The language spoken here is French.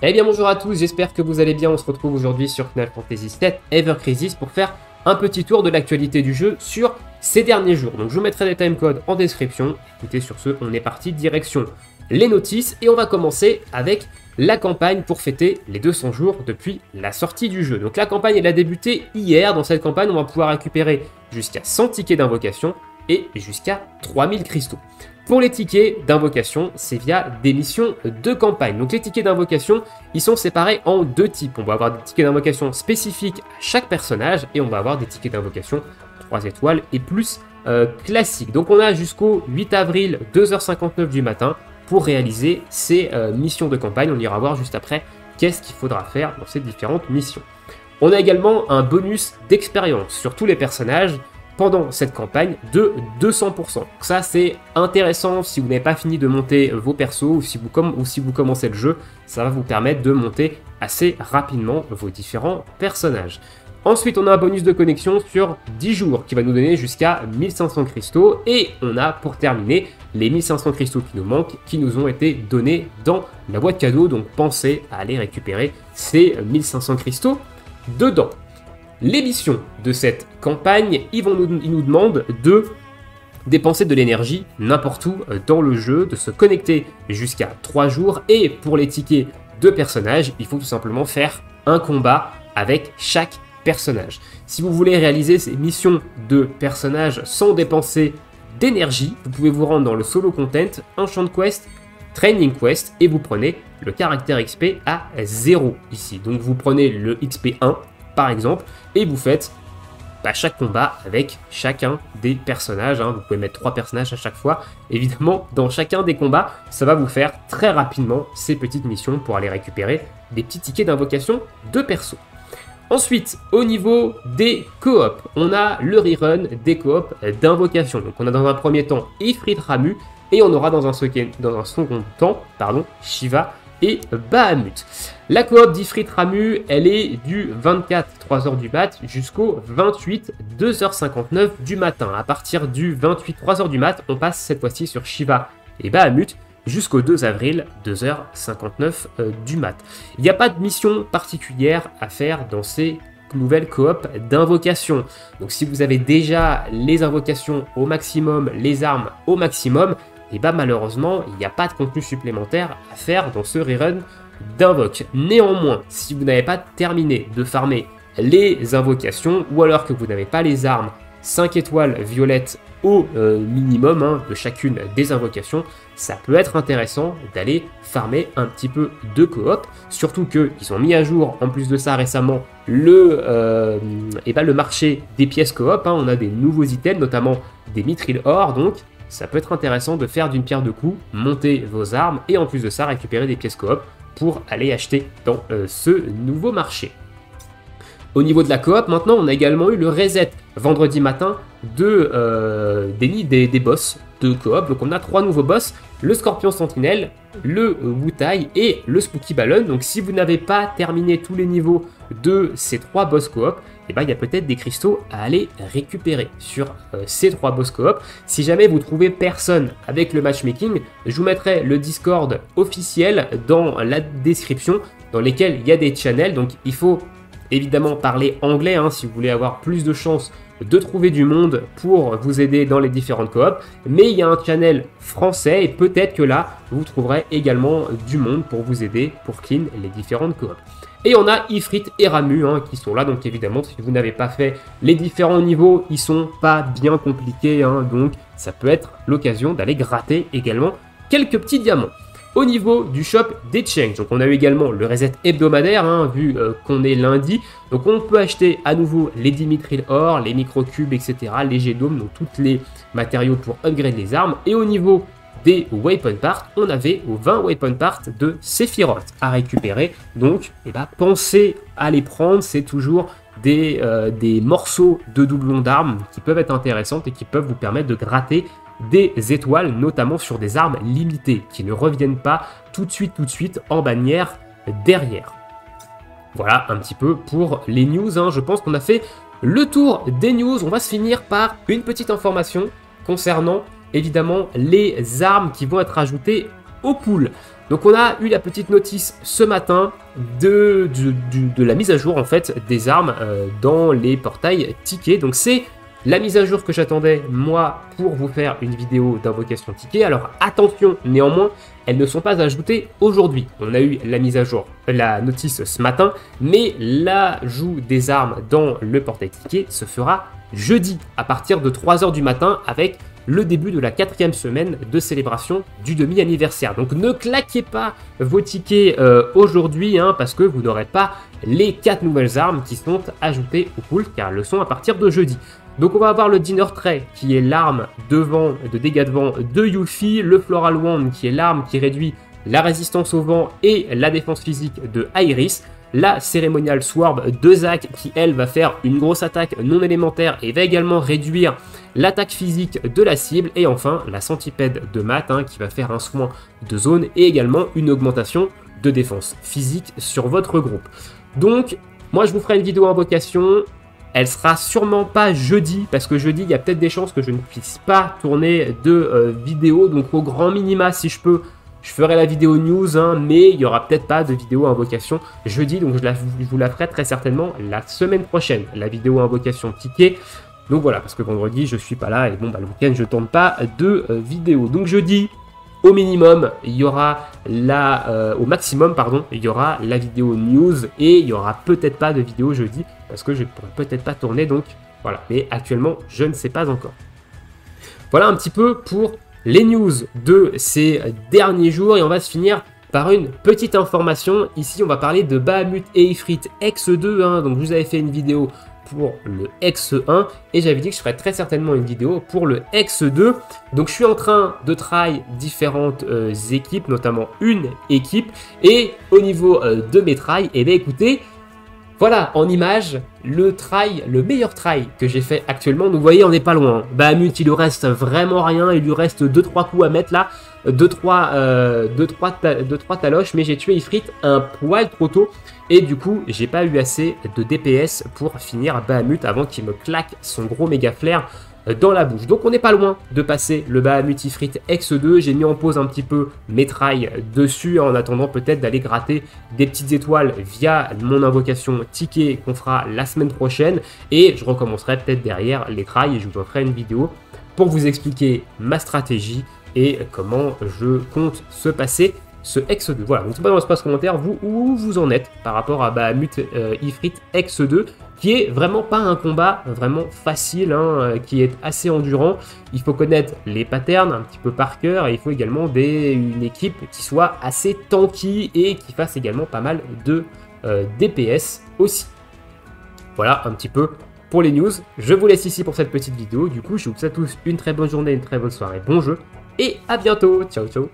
Eh bien bonjour à tous, j'espère que vous allez bien, on se retrouve aujourd'hui sur Final Fantasy VII Ever Crisis pour faire un petit tour de l'actualité du jeu sur ces derniers jours. Donc je vous mettrai des timecodes en description. Écoutez, sur ce, on est parti direction les notices et on va commencer avec la campagne pour fêter les 200 jours depuis la sortie du jeu. Donc la campagne elle a débuté hier, dans cette campagne on va pouvoir récupérer jusqu'à 100 tickets d'invocation et jusqu'à 3000 cristaux. Pour les tickets d'invocation, c'est via des missions de campagne. Donc les tickets d'invocation, ils sont séparés en deux types. On va avoir des tickets d'invocation spécifiques à chaque personnage et on va avoir des tickets d'invocation 3 étoiles et plus classiques. Donc on a jusqu'au 8 avril 2h59 du matin pour réaliser ces missions de campagne. On ira voir juste après qu'est-ce qu'il faudra faire dans ces différentes missions. On a également un bonus d'expérience sur tous les personnages pendant cette campagne de 200%. Donc ça c'est intéressant si vous n'avez pas fini de monter vos persos ou si vous commencez le jeu, ça va vous permettre de monter assez rapidement vos différents personnages. Ensuite on a un bonus de connexion sur 10 jours qui va nous donner jusqu'à 1500 cristaux et on a pour terminer les 1500 cristaux qui nous manquent, qui nous ont été donnés dans la boîte cadeau, donc pensez à aller récupérer ces 1500 cristaux dedans. Les missions de cette campagne, ils nous demandent de dépenser de l'énergie n'importe où dans le jeu, de se connecter jusqu'à 3 jours et pour les tickets de personnages, il faut tout simplement faire un combat avec chaque personnage. Si vous voulez réaliser ces missions de personnages sans dépenser d'énergie, vous pouvez vous rendre dans le solo content, Enchant Quest, Training Quest et vous prenez le caractère XP à 0 ici. Donc vous prenez le XP 1 par exemple, et vous faites chaque combat avec chacun des personnages. Vous pouvez mettre 3 personnages à chaque fois. Évidemment, dans chacun des combats, ça va vous faire très rapidement ces petites missions pour aller récupérer des petits tickets d'invocation de perso. Ensuite, au niveau des coops, on a le rerun des coops d'invocation. Donc on a dans un premier temps Ifrit Ramuh, et on aura dans un second temps Shiva et Bahamut. La coop d'Ifrit Ramuh, elle est du 24 3h du mat jusqu'au 28 2h59 du matin. À partir du 28 3h du mat, on passe cette fois-ci sur Shiva et Bahamut jusqu'au 2 avril 2h59 du mat. Il n'y a pas de mission particulière à faire dans ces nouvelles coop d'invocation. Donc si vous avez déjà les invocations au maximum, les armes au maximum, et malheureusement, il n'y a pas de contenu supplémentaire à faire dans ce rerun d'invoque. Néanmoins, si vous n'avez pas terminé de farmer les invocations, ou alors que vous n'avez pas les armes 5 étoiles violettes au minimum de chacune des invocations, ça peut être intéressant d'aller farmer un petit peu de coop, surtout qu'ils ont mis à jour, en plus de ça récemment, le marché des pièces coop. On a des nouveaux items, notamment des mithril or, donc ça peut être intéressant de faire d'une pierre deux coups, monter vos armes et en plus de ça récupérer des pièces coop pour aller acheter dans ce nouveau marché. Au niveau de la coop, maintenant on a également eu le reset vendredi matin des boss de coop. Donc on a 3 nouveaux boss, le Scorpion Sentinelle, le Wutai et le Spooky Balloon. Donc si vous n'avez pas terminé tous les niveaux de ces 3 boss coop, il y a peut-être des cristaux à aller récupérer sur ces 3 boss coop. Si jamais vous trouvez personne avec le matchmaking, je vous mettrai le Discord officiel dans la description, dans lesquels il y a des channels. Donc il faut évidemment parler anglais si vous voulez avoir plus de chances de trouver du monde pour vous aider dans les différentes coops, mais il y a un channel français et peut-être que là vous trouverez également du monde pour vous aider pour clean les différentes coops. Et on a Ifrit et Ramuh qui sont là, donc évidemment si vous n'avez pas fait les différents niveaux, ils sont pas bien compliqués, donc ça peut être l'occasion d'aller gratter également quelques petits diamants. Au niveau du shop d'Exchange, donc on a eu également le reset hebdomadaire, vu qu'on est lundi. Donc on peut acheter à nouveau les Dimithril Or, les microcubes, etc., les G-Dome, donc tous les matériaux pour upgrade les armes. Et au niveau des weapon parts, on avait 20 weapon parts de Sephiroth à récupérer. Donc pensez à les prendre, c'est toujours des morceaux de doublons d'armes qui peuvent être intéressantes et qui peuvent vous permettre de gratter des étoiles, notamment sur des armes limitées, qui ne reviennent pas tout de suite en bannière derrière. Voilà un petit peu pour les news, je pense qu'on a fait le tour des news. On va se finir par une petite information concernant évidemment les armes qui vont être ajoutées aux poules. Donc on a eu la petite notice ce matin de la mise à jour en fait des armes dans les portails tickets. Donc c'est la mise à jour que j'attendais moi pour vous faire une vidéo d'invocation ticket. Alors attention néanmoins, elles ne sont pas ajoutées aujourd'hui. On a eu la mise à jour, la notice ce matin, mais l'ajout des armes dans le portail ticket se fera jeudi à partir de 3 h du matin avec le début de la 4e semaine de célébration du demi-anniversaire. Donc ne claquez pas vos tickets aujourd'hui parce que vous n'aurez pas les 4 nouvelles armes qui sont ajoutées au pool car elles le sont à partir de jeudi. Donc on va avoir le Dinner Tray qui est l'arme de dégâts de vent de Yuffie, le Floral Wand qui est l'arme qui réduit la résistance au vent et la défense physique de Iris, la Ceremonial Sword de Zac qui elle va faire une grosse attaque non élémentaire et va également réduire l'attaque physique de la cible, et enfin la Centipède de Matt qui va faire un soin de zone et également une augmentation de défense physique sur votre groupe. Donc moi je vous ferai une vidéo invocation. Elle sera sûrement pas jeudi, parce que jeudi, il y a peut-être des chances que je ne puisse pas tourner de vidéo. Donc au grand minima, si je peux, je ferai la vidéo news, mais il n'y aura peut-être pas de vidéo invocation jeudi. Donc je vous la ferai très certainement la semaine prochaine, la vidéo invocation ticket. Donc voilà, parce que vendredi, je suis pas là, et bon, le week-end, je ne tourne pas de vidéo. Donc jeudi, au minimum, il y aura au maximum, pardon, il y aura la vidéo news, et il n'y aura peut-être pas de vidéo jeudi, parce que je ne pourrai peut-être pas tourner, donc voilà. Mais actuellement, je ne sais pas encore. Voilà un petit peu pour les news de ces derniers jours, et on va se finir par une petite information. Ici, on va parler de Bahamut et Ifrit X2, donc je vous avais fait une vidéo pour le X1 et j'avais dit que je ferais très certainement une vidéo pour le X2. Donc je suis en train de try différentes équipes, notamment une équipe, et au niveau de mes tries, et bien écoutez, voilà en image le meilleur try que j'ai fait actuellement. Donc vous voyez, on n'est pas loin. Bahamut, il lui reste vraiment rien, il lui reste 2-3 coups à mettre là, 2-3 taloches, mais j'ai tué Ifrit un poil trop tôt. Et du coup, j'ai pas eu assez de DPS pour finir Bahamut avant qu'il me claque son gros méga flair dans la bouche. Donc on n'est pas loin de passer le Bahamut Ifrit X2. J'ai mis en pause un petit peu mes tries dessus en attendant peut-être d'aller gratter des petites étoiles via mon invocation ticket qu'on fera la semaine prochaine. Et je recommencerai peut-être derrière les tries et je vous en ferai une vidéo pour vous expliquer ma stratégie et comment je compte se passer ce X2. Voilà, donc c'est pas dans l'espace commentaire, vous, où vous en êtes par rapport à Bahamut Ifrit X2, qui est vraiment pas un combat vraiment facile, qui est assez endurant. Il faut connaître les patterns un petit peu par cœur, et il faut également une équipe qui soit assez tanky et qui fasse également pas mal de DPS aussi. Voilà un petit peu pour les news. Je vous laisse ici pour cette petite vidéo. Du coup, je vous souhaite à tous une très bonne journée, une très bonne soirée, bon jeu, et à bientôt. Ciao, ciao.